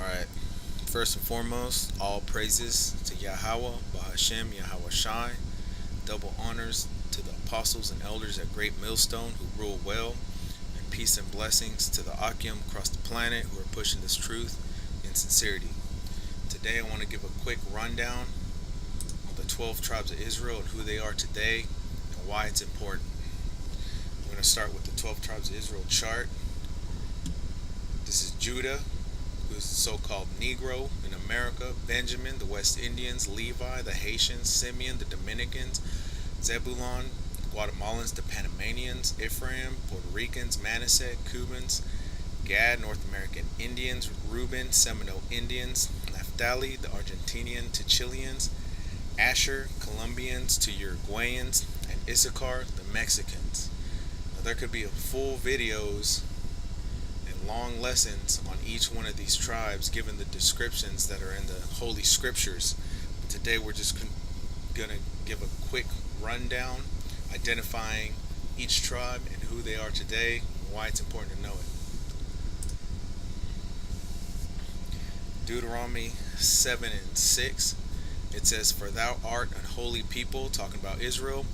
Alright, first and foremost, all praises to Yahweh, Bahashem, Yahweh Shai. Double honors to the apostles and elders at Great Millstone who rule well, and peace and blessings to the Akim across the planet who are pushing this truth in sincerity. Today I want to give a quick rundown on the 12 tribes of Israel and who they are today and why it's important. I'm going to start with the 12 tribes of Israel chart. This is Judah, who is the so-called Negro in America, Benjamin, the West Indians, Levi, the Haitians, Simeon, the Dominicans, Zebulon, Guatemalans, the Panamanians, Ephraim, Puerto Ricans, Manasseh, Cubans, Gad, North American Indians, Reuben, Seminole Indians, Naphtali, the Argentinian to Chileans, Asher, Colombians to Uruguayans, and Issachar, the Mexicans. Now, there could be full videos and long lessons on each one of these tribes given the descriptions that are in the Holy Scriptures. But today we're just going to give a quick rundown identifying each tribe and who they are today and why it's important to know it. Deuteronomy 7 and 6, it says, "For thou art an holy people," talking about Israel,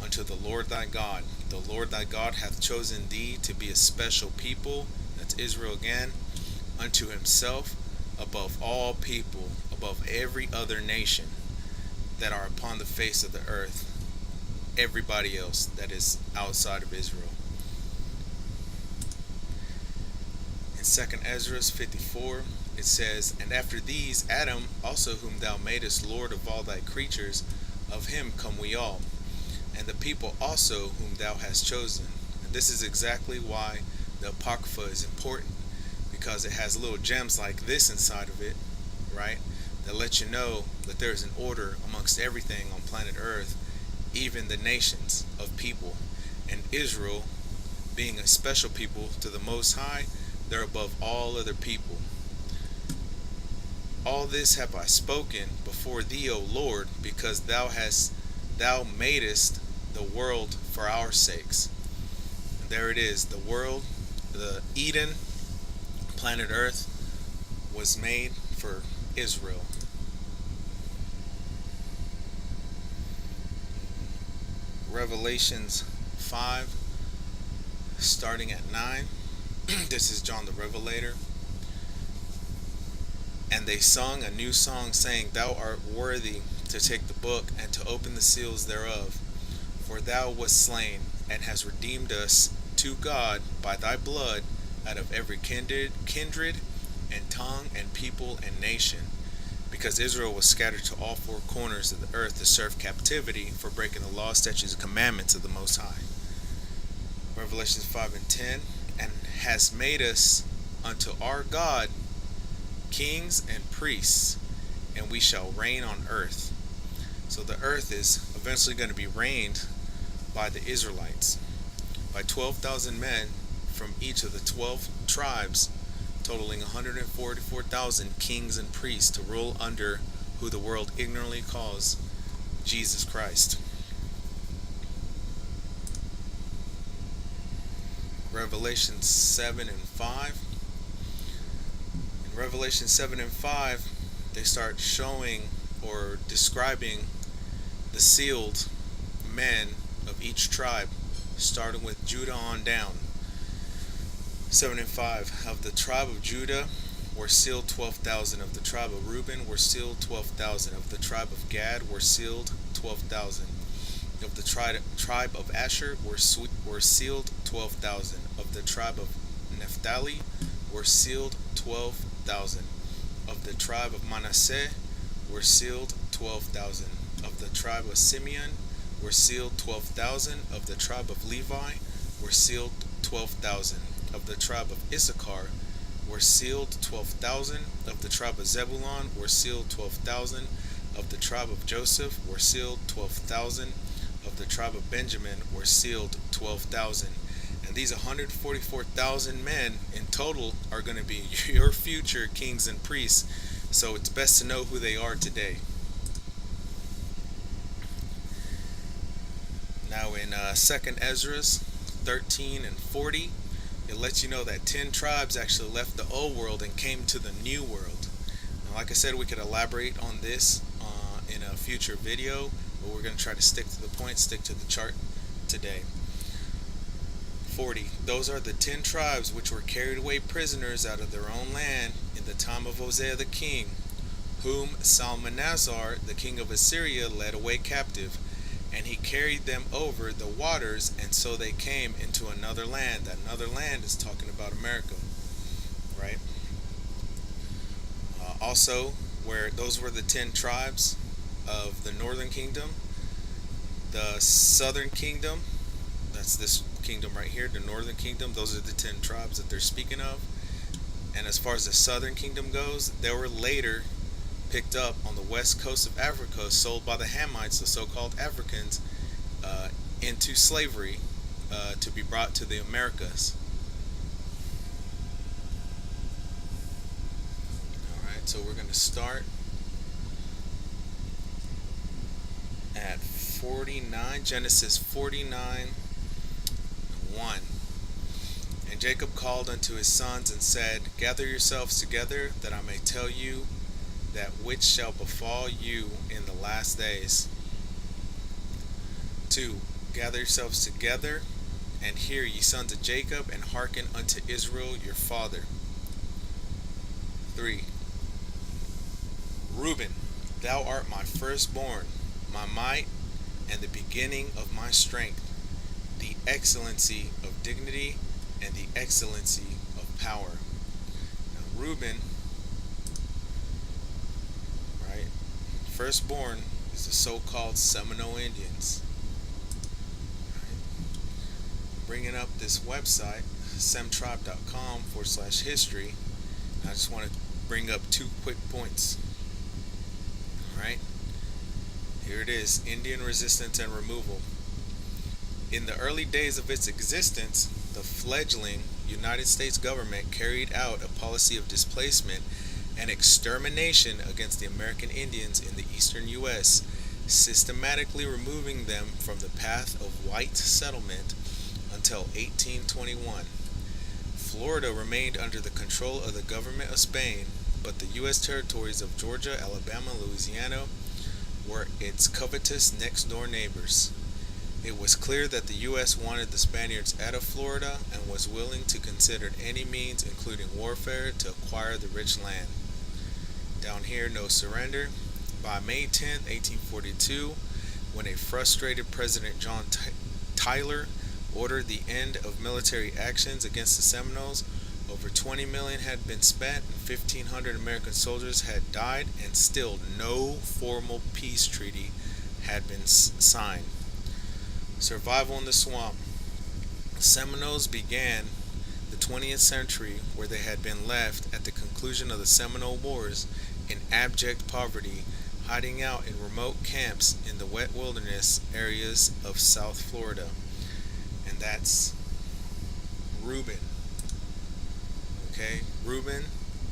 "unto the Lord thy God. The Lord thy God hath chosen thee to be a special people," that's Israel again, "unto himself above all people, above every other nation that are upon the face of the earth," everybody else that is outside of Israel. In 2 Ezra 54, it says, "And after these, Adam also, whom thou madest Lord of all thy creatures, of him come we all, and the people also whom thou hast chosen." And this is exactly why the Apocrypha is important, because it has little gems like this inside of it, right, that let you know that there is an order amongst everything on planet Earth, even the nations of people. And Israel, being a special people to the Most High, they're above all other people. "All this have I spoken before thee, O Lord, because thou madest the world for our sakes." And there it is, the world, the Eden, planet Earth, was made for Israel. Revelations 5, starting at 9. This is John the Revelator. "And they sung a new song, saying, Thou art worthy to take the book and to open the seals thereof. For thou wast slain, and hast redeemed us to God by thy blood out of every kindred and tongue and people and nation, because Israel was scattered to all four corners of the earth to serve captivity for breaking the law, statutes, and commandments of the Most High." Revelations 5 and 10, "And has made us unto our God kings and priests, and we shall reign on earth." So the earth is eventually going to be reigned by the Israelites, by 12,000 men from each of the 12 tribes, totaling 144,000 kings and priests to rule under who the world ignorantly calls Jesus Christ. Revelation 7 and 5. In Revelation 7 and 5, they start showing or describing the sealed men of each tribe, starting with Judah on down. 7 and 5, "Of the tribe of Judah were sealed 12,000. Of the tribe of Reuben were sealed 12,000. Of the tribe of Gad were sealed 12,000. Of the tribe of Asher were sealed 12,000. Of the tribe of Naphtali were sealed 12,000. Of the tribe of Manasseh were sealed 12,000. Of the tribe of Simeon were sealed 12,000. Of the tribe of Levi were sealed 12,000. Of the tribe of Issachar were sealed 12,000. Of the tribe of Zebulon were sealed 12,000. Of the tribe of Joseph were sealed 12,000. Of the tribe of Benjamin were sealed 12,000. And these 144,000 men in total are going to be your future kings and priests. So it's best to know who they are today. Now in 2 Ezra 13 and 40, it lets you know that 10 tribes actually left the old world and came to the new world. Now, like I said, we could elaborate on this in a future video, but we're going to try to stick to the point, stick to the chart today. 40. Those are the 10 tribes which were carried away prisoners out of their own land in the time of Hosea the king, whom Salmanasar the king of Assyria led away captive, and he carried them over the waters, and so they came into another land. That another land is talking about America, right? Also, where those were the 10 tribes of the northern kingdom, the southern kingdom, that's this kingdom right here, the northern kingdom, those are the 10 tribes that they're speaking of. And as far as the southern kingdom goes, they were later picked up on the west coast of Africa, sold by the Hamites, the so-called Africans, into slavery to be brought to the Americas. Alright, so we're going to start at 49, Genesis 49, 1. And Jacob called unto his sons and said, Gather yourselves together, that I may tell you that which shall befall you in the last days. 2. Gather yourselves together, and hear, ye sons of Jacob, and hearken unto Israel your father. 3. Reuben, thou art my firstborn, my might, and the beginning of my strength, the excellency of dignity, and the excellency of power. Now, Reuben, right, firstborn, is the so-called Seminole Indians. Right. Bringing up this website, semtribe.com/history. I just want to bring up 2 quick points. Alright, here it is: Indian resistance and removal. In the early days of its existence, the fledgling United States government carried out a policy of displacement and extermination against the American Indians in the eastern U.S., systematically removing them from the path of white settlement until 1821. Florida remained under the control of the government of Spain, but the U.S. territories of Georgia, Alabama, and Louisiana were its covetous next-door neighbors. It was clear that the U.S. wanted the Spaniards out of Florida and was willing to consider any means, including warfare, to acquire the rich land. Down here, no surrender. By May 10, 1842, when a frustrated President John Tyler ordered the end of military actions against the Seminoles, over $20 million had been spent, and 1,500 American soldiers had died, and still no formal peace treaty had been signed. Survival in the swamp. The Seminoles began the 20th century where they had been left at the conclusion of the Seminole Wars in abject poverty, hiding out in remote camps in the wet wilderness areas of South Florida. And that's Reuben. Okay, Reuben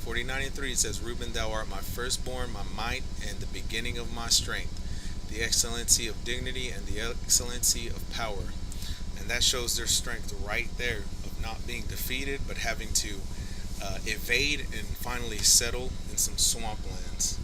49:3 says, Reuben, thou art my firstborn, my might, and the beginning of my strength, the excellency of dignity, and the excellency of power. And that shows their strength right there, of not being defeated, but having to evade and finally settle in some swamplands.